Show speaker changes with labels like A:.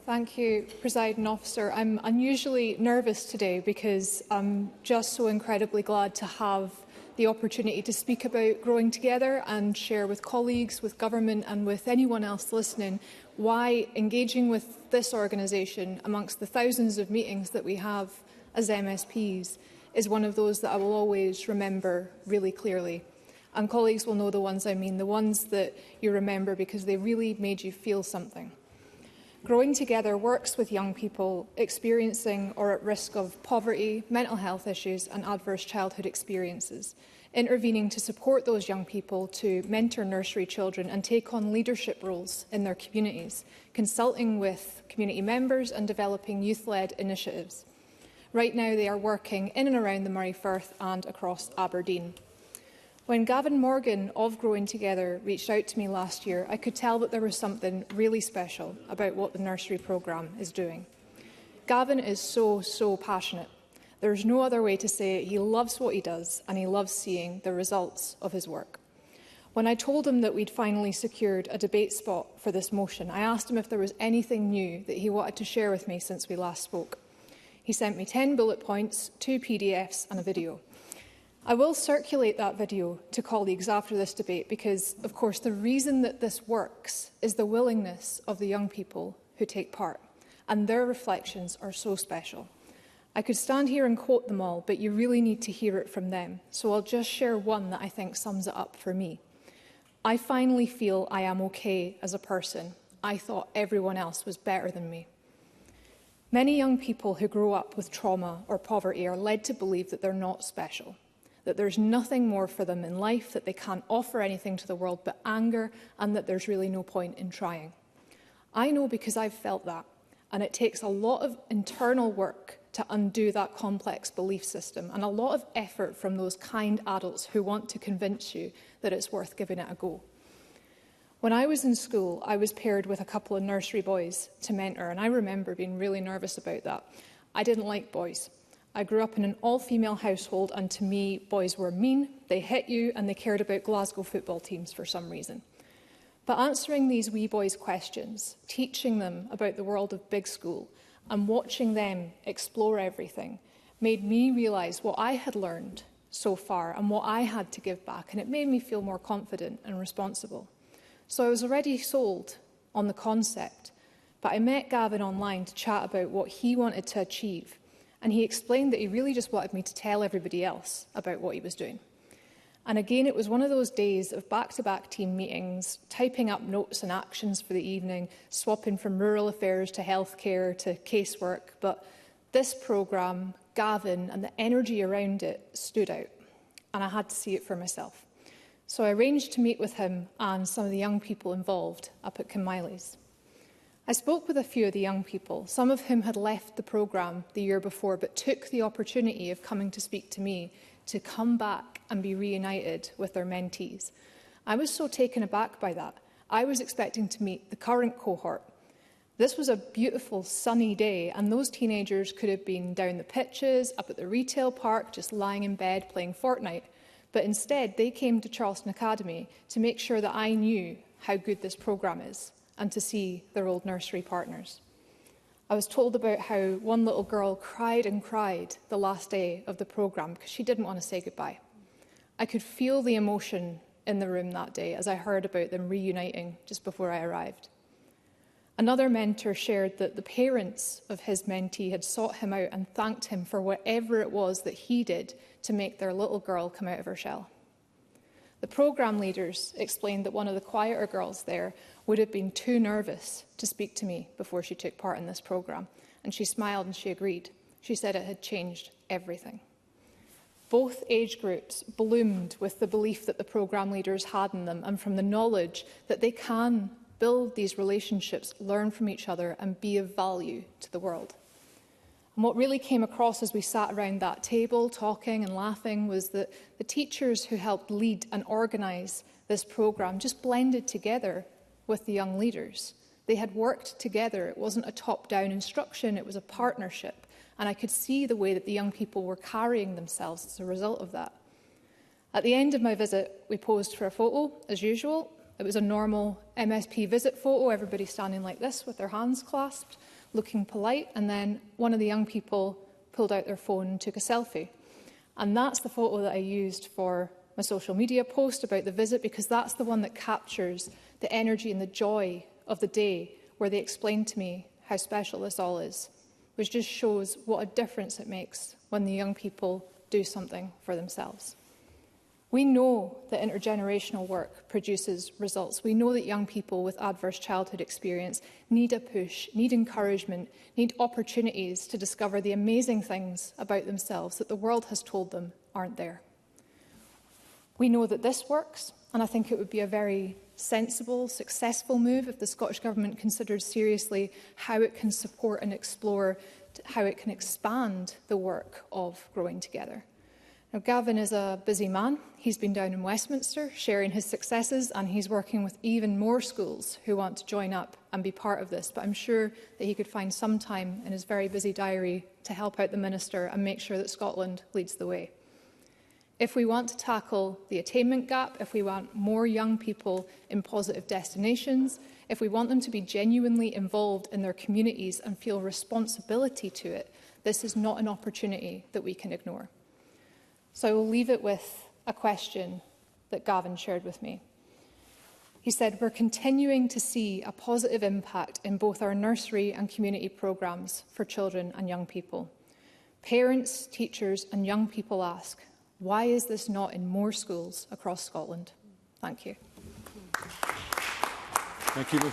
A: Thank you, Presiding Officer. I'm unusually nervous today because I'm just so incredibly glad to have the opportunity to speak about Growing Together and share with colleagues, with government and with anyone else listening why engaging with this organisation amongst the thousands of meetings that we have as MSPs is one of those that I will always remember really clearly. And colleagues will know the ones I mean, the ones that you remember because they really made you feel something. Growing Together works with young people experiencing or at risk of poverty, mental health issues and adverse childhood experiences, intervening to support those young people to mentor nursery children and take on leadership roles in their communities, consulting with community members and developing youth-led initiatives. Right now they are working in and around the Moray Firth and across Aberdeen. When Gavin Morgan of Growing Together reached out to me last year, I could tell that there was something really special about what the nursery programme is doing. Gavin is so passionate. There's no other way to say it. He loves what he does and he loves seeing the results of his work. When I told him that we'd finally secured a debate spot for this motion, I asked him if there was anything new that he wanted to share with me since we last spoke. He sent me 10 bullet points, 2 PDFs and a video. I will circulate that video to colleagues after this debate because, of course, the reason that this works is the willingness of the young people who take part, and their reflections are so special. I could stand here and quote them all, but you really need to hear it from them, so I'll just share one that I think sums it up for me. I finally feel I am okay as a person. I thought everyone else was better than me. Many young people who grow up with trauma or poverty are led to believe that they're not special, that there's nothing more for them in life, that they can't offer anything to the world but anger, and that there's really no point in trying. I know because I've felt that, and it takes a lot of internal work to undo that complex belief system, and a lot of effort from those kind adults who want to convince you that it's worth giving it a go. When I was in school, I was paired with a couple of nursery boys to mentor, and I remember being really nervous about that. I didn't like boys. I grew up in an all-female household, and to me, boys were mean, they hit you, and they cared about Glasgow football teams for some reason. But answering these wee boys' questions, teaching them about the world of big school, and watching them explore everything, made me realise what I had learned so far and what I had to give back, and it made me feel more confident and responsible. So I was already sold on the concept, but I met Gavin online to chat about what he wanted to achieve. And he explained that he really just wanted me to tell everybody else about what he was doing. And again, it was one of those days of back-to-back team meetings, typing up notes and actions for the evening, swapping from rural affairs to healthcare to casework. But this programme, Gavin, and the energy around it stood out. And I had to see it for myself. So I arranged to meet with him and some of the young people involved up at Kinmylies. I spoke with a few of the young people, some of whom had left the programme the year before, but took the opportunity of coming to speak to me to come back and be reunited with their mentees. I was so taken aback by that. I was expecting to meet the current cohort. This was a beautiful, sunny day, and those teenagers could have been down the pitches, up at the retail park, just lying in bed playing Fortnite. But instead, they came to Charleston Academy to make sure that I knew how good this programme is, and to see their old nursery partners. I was told about how one little girl cried and cried the last day of the programme because she didn't want to say goodbye. I could feel the emotion in the room that day as I heard about them reuniting just before I arrived. Another mentor shared that the parents of his mentee had sought him out and thanked him for whatever it was that he did to make their little girl come out of her shell. The programme leaders explained that one of the quieter girls there would have been too nervous to speak to me before she took part in this programme, and she smiled and she agreed. She said it had changed everything. Both age groups bloomed with the belief that the programme leaders had in them and from the knowledge that they can build these relationships, learn from each other and be of value to the world. And what really came across as we sat around that table talking and laughing was that the teachers who helped lead and organise this programme just blended together with the young leaders. They had worked together. It wasn't a top-down instruction, it was a partnership. And I could see the way that the young people were carrying themselves as a result of that. At the end of my visit, we posed for a photo, as usual, It was a normal MSP visit photo, everybody standing like this with their hands clasped, looking polite, and then one of the young people pulled out their phone and took a selfie. And that's the photo that I used for my social media post about the visit, because that's the one that captures the energy and the joy of the day, where they explained to me how special this all is, which just shows what a difference it makes when the young people do something for themselves. We know that intergenerational work produces results. We know that young people with adverse childhood experience need a push, need encouragement, need opportunities to discover the amazing things about themselves that the world has told them aren't there. We know that this works, and I think it would be a very sensible, successful move if the Scottish Government considers seriously how it can support and explore how it can expand the work of Growing Together. Now, Gavin is a busy man. He's been down in Westminster sharing his successes, and he's working with even more schools who want to join up and be part of this. But I'm sure that he could find some time in his very busy diary to help out the Minister and make sure that Scotland leads the way. If we want to tackle the attainment gap, if we want more young people in positive destinations, if we want them to be genuinely involved in their communities and feel responsibility to it, this is not an opportunity that we can ignore. So I will leave it with a question that Gavin shared with me. He said, "We're continuing to see a positive impact in both our nursery and community programmes for children and young people. Parents, teachers and young people ask, why is this not in more schools across Scotland?" Thank you.
B: Thank you, Michelle.